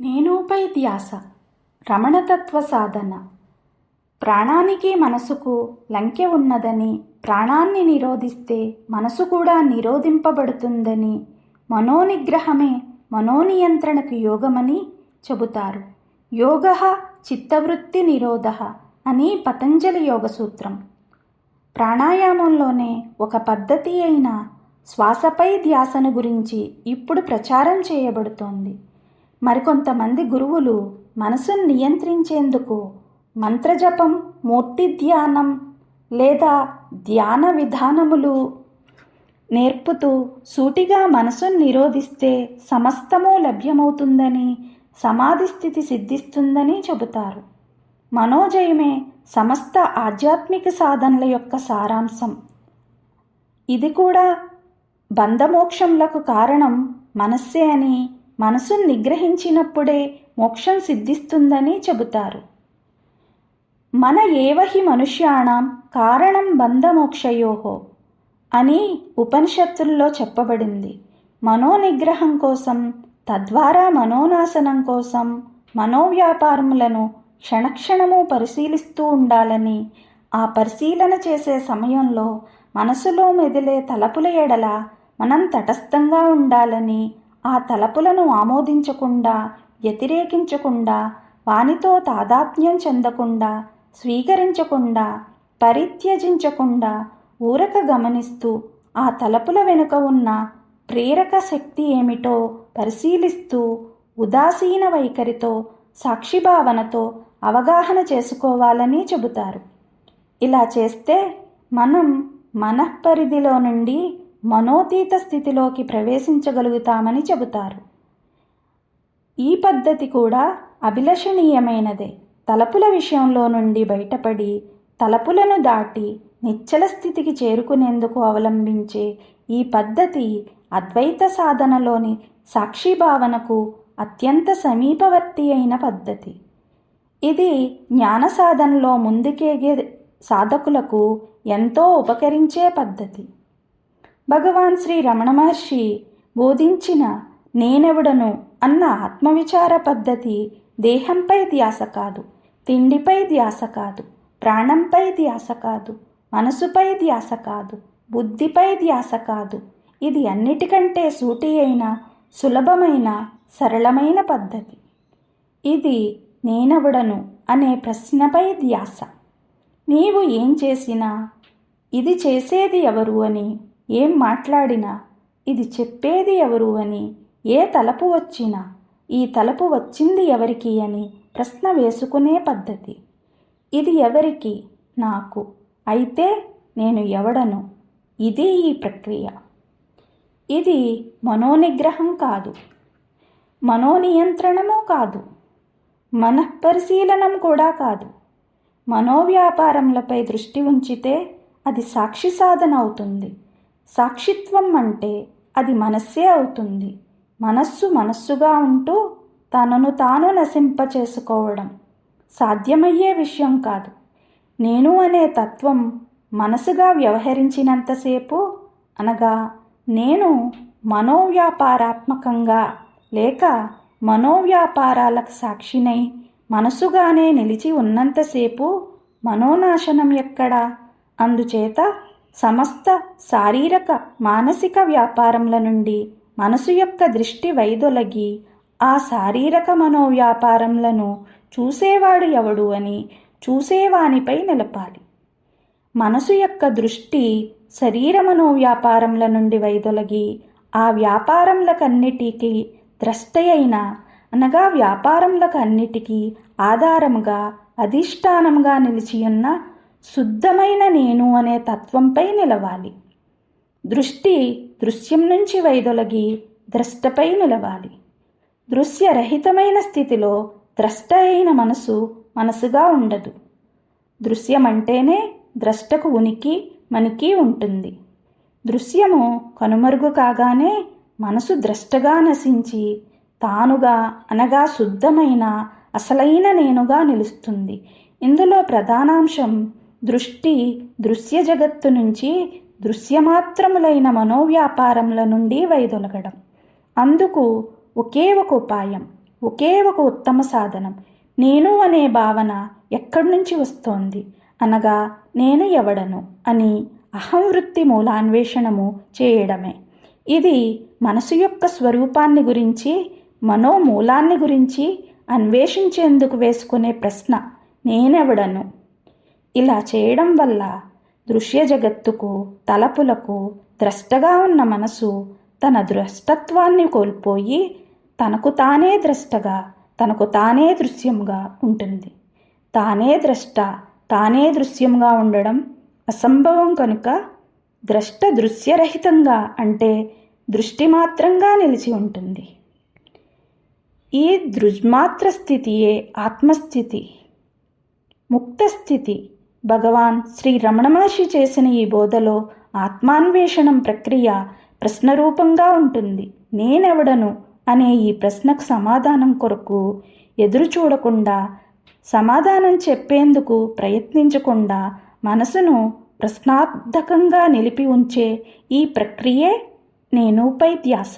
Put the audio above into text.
నేనుపై ధ్యాస రమణతత్వ సాధన. ప్రాణానికి మనసుకు లంకె ఉన్నదని, ప్రాణాన్ని నిరోధిస్తే మనసు కూడా నిరోధింపబడుతుందని, మనోనిగ్రహమే మనోనియంత్రణకు యోగమని చెబుతారు. యోగః చిత్తవృత్తి నిరోధః అని పతంజలి యోగ సూత్రం. ప్రాణాయామంలోనే ఒక పద్ధతి అయిన శ్వాసపై ధ్యాసను గురించి ఇప్పుడు ప్రచారం చేయబడుతోంది. మరికొంతమంది గురువులు మనసును నియంత్రించేందుకు మంత్రజపం, మూర్తి ధ్యానం లేదా ధ్యాన విధానములు నేర్పుతూ సూటిగా మనసును నిరోధిస్తే సమస్తము లభ్యమవుతుందని, సమాధి స్థితి సిద్ధిస్తుందని చెబుతారు. మనోజయమే సమస్త ఆధ్యాత్మిక సాధనల యొక్క సారాంశం. ఇది కూడా బంధమోక్షములకు కారణం మనస్సే అని, మనసును నిగ్రహించినప్పుడే మోక్షం సిద్ధిస్తుందని చెబుతారు. మన ఏవహి మనుష్యాణం కారణం బంధమోక్షయోహో అని ఉపనిషత్తుల్లో చెప్పబడింది. మనోనిగ్రహం కోసం, తద్వారా మనోనాశనం కోసం మనోవ్యాపారములను క్షణక్షణము పరిశీలిస్తూ ఉండాలని, ఆ పరిశీలన చేసే సమయంలో మనసులో మెదిలే తలపుల ఎడల మనం తటస్థంగా ఉండాలని, ఆ తలపులను ఆమోదించకుండా, వ్యతిరేకించకుండా, వానితో తాదాత్మ్యం చెందకుండా, స్వీకరించకుండా, పరిత్యజించకుండా ఊరక గమనిస్తూ, ఆ తలపుల వెనుక ఉన్న ప్రేరక శక్తి ఏమిటో పరిశీలిస్తూ, ఉదాసీన వైఖరితో, సాక్షిభావనతో అవగాహన చేసుకోవాలని చెబుతారు. ఇలా చేస్తే మనం మనఃపరిధిలో నుండి మనోతీత స్థితిలోకి ప్రవేశించగలుగుతామని చెబుతారు. ఈ పద్ధతి కూడా అభిలషణీయమైనదే. తలపుల విషయంలో నుండి బయటపడి, తలపులను దాటి నిశ్చల స్థితికి చేరుకునేందుకు అవలంబించే ఈ పద్ధతి అద్వైత సాధనలోని సాక్షిభావనకు అత్యంత సమీపవర్తి అయిన పద్ధతి. ఇది జ్ఞాన సాధనలో ముందుకేగే సాధకులకు ఎంతో ఉపకరించే పద్ధతి. భగవాన్ శ్రీ రమణ మహర్షి బోధించిన నేనెవడను అన్న ఆత్మవిచార పద్ధతి దేహంపై ధ్యాస కాదు, తిండిపై ధ్యాస కాదు, ప్రాణంపై ధ్యాస కాదు, మనసుపై ధ్యాస కాదు, బుద్ధిపై ధ్యాస కాదు. ఇది అన్నిటికంటే సూటి అయిన, సులభమైన, సరళమైన పద్ధతి. ఇది నేనెవడను అనే ప్రశ్నపై ధ్యాస. నీవు ఏం చేసినా, ఇది చేసేది ఎవరు అని, ఏం మాట్లాడినా, ఇది చెప్పేది ఎవరు అని, ఏ తలపు వచ్చినా, ఈ తలపు వచ్చింది ఎవరికి అని ప్రశ్న వేసుకునే పద్ధతి. ఇది ఎవరికి? నాకు. అయితే నేను ఎవడను? ఇది ఈ ప్రక్రియ. ఇది మనోనిగ్రహం కాదు, మనోనియంత్రణము కాదు, మనఃపరిశీలనం కూడా కాదు. మనోవ్యాపారములపై దృష్టి ఉంచితే అది సాక్షి సాధన అవుతుంది. సాక్షిత్వం అంటే అది మనస్సే అవుతుంది. మనస్సు మనస్సుగా ఉంటూ తనను తాను నశింపచేసుకోవడం సాధ్యమయ్యే విషయం కాదు. నేను అనే తత్వం మనసుగా వ్యవహరించినంతసేపు, అనగా నేను మనోవ్యాపారాత్మకంగా లేక మనోవ్యాపారాలకు సాక్షినై మనసుగానే నిలిచి ఉన్నంతసేపు మనోనాశనం ఎక్కడా? అందుచేత సమస్త శారీరక మానసిక వ్యాపారముల నుండి మనసు యొక్క దృష్టి వైదొలగి, ఆ శారీరక మనోవ్యాపారములను చూసేవాడు ఎవడు అని చూసేవానిపై నిలపాలి. మనసు యొక్క దృష్టి శరీర మనోవ్యాపారముల నుండి వైదొలగి, ఆ వ్యాపారములకన్నిటికీ ద్రష్ట అయిన, అనగా వ్యాపారములకన్నిటికీ ఆధారముగా, అధిష్టానముగా నిలిచియున్న శుద్ధమైన నేను అనే తత్వంపై నిలవాలి. దృష్టి దృశ్యం నుంచి వైదొలగి ద్రష్టపై నిలవాలి. దృశ్యరహితమైన స్థితిలో ద్రష్ట అయిన మనసు మనసుగా ఉండదు. దృశ్యమంటేనే ద్రష్టకు ఉనికి, మనికి ఉంటుంది. దృశ్యము కనుమరుగు కాగానే మనసు ద్రష్టగా నశించి తానుగా, అనగా శుద్ధమైన అసలైన నేనుగా నిలుస్తుంది. ఇందులో ప్రధానాంశం దృష్టి దృశ్య జగత్తు నుంచి దృశ్యమాత్రములైన మనోవ్యాపారముల నుండి వైదొలగడం. అందుకు ఒకే ఒక ఉపాయం, ఒకే ఒక ఉత్తమ సాధనం. నేను అనే భావన ఎక్కడి నుంచి వస్తోంది అనగా నేను ఎవడను అని అహంవృత్తి మూలాన్వేషణము చేయడమే. ఇది మనసు యొక్క స్వరూపాన్ని గురించి, మనోమూలాన్ని గురించి అన్వేషించేందుకు వేసుకునే ప్రశ్న నేనెవడను. ఇలా చేయడం వల్ల దృశ్య జగత్తుకు, తలపులకు ద్రష్టగా ఉన్న మనసు తన ద్రష్టత్వాన్ని కోల్పోయి తనకు తానే ద్రష్టగా, తనకు తానే దృశ్యంగా ఉంటుంది. తానే ద్రష్ట, తానే దృశ్యంగా ఉండడం అసంభవం కనుక ద్రష్ట దృశ్యరహితంగా అంటే దృష్టి మాత్రంగా నిలిచి ఉంటుంది. ఈ దృగ్మాత్ర స్థితియే ఆత్మస్థితి, ముక్తస్థితి. భగవాన్ శ్రీ రమణ మహర్షి చేసిన ఈ బోధలో ఆత్మాన్వేషణం ప్రక్రియ ప్రశ్నరూపంగా ఉంటుంది. నేనెవడను అనే ఈ ప్రశ్నకు సమాధానం కొరకు ఎదురు చూడకుండా, సమాధానం చెప్పేందుకు ప్రయత్నించకుండా మనసును ప్రశ్నార్థకంగా నిలిపి ఉంచే ఈ ప్రక్రియే నేనుపై ధ్యాస.